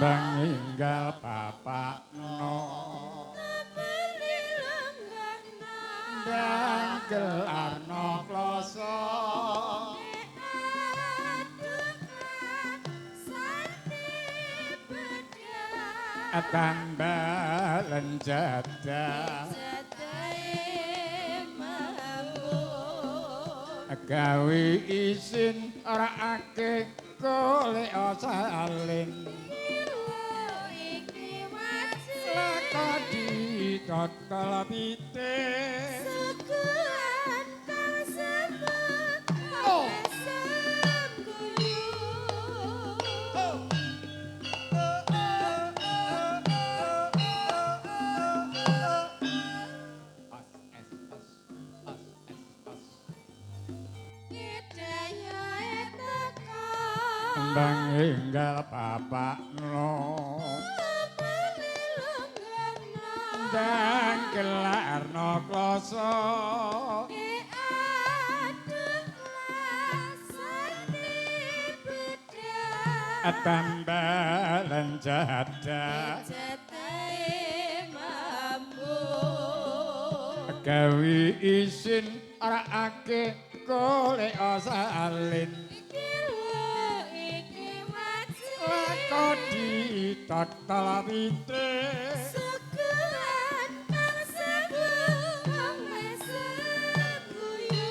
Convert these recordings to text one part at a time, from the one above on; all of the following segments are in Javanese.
Banginggal bapakno Dangkel arno kloso Tambalen jadah gawe isin ora akeh golek salin leko ditotal pite suguhan kasebut Banginggal bapakno Dangkel arno kloso Tambalen jadah gawe isin ora akeh golek salin leko ditotal pite suguhan kasebut wis guyu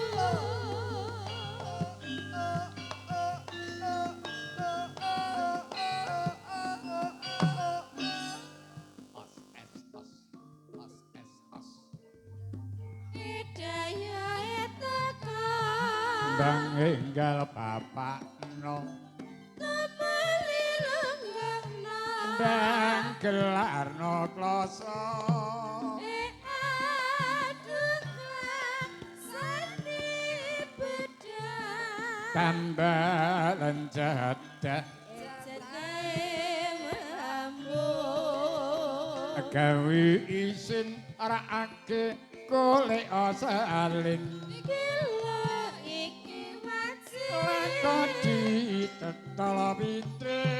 Banginggal bapakno Dangkel arno kloso Tambalen jadah gawe isin ora akeh golek salin leko ditetal pite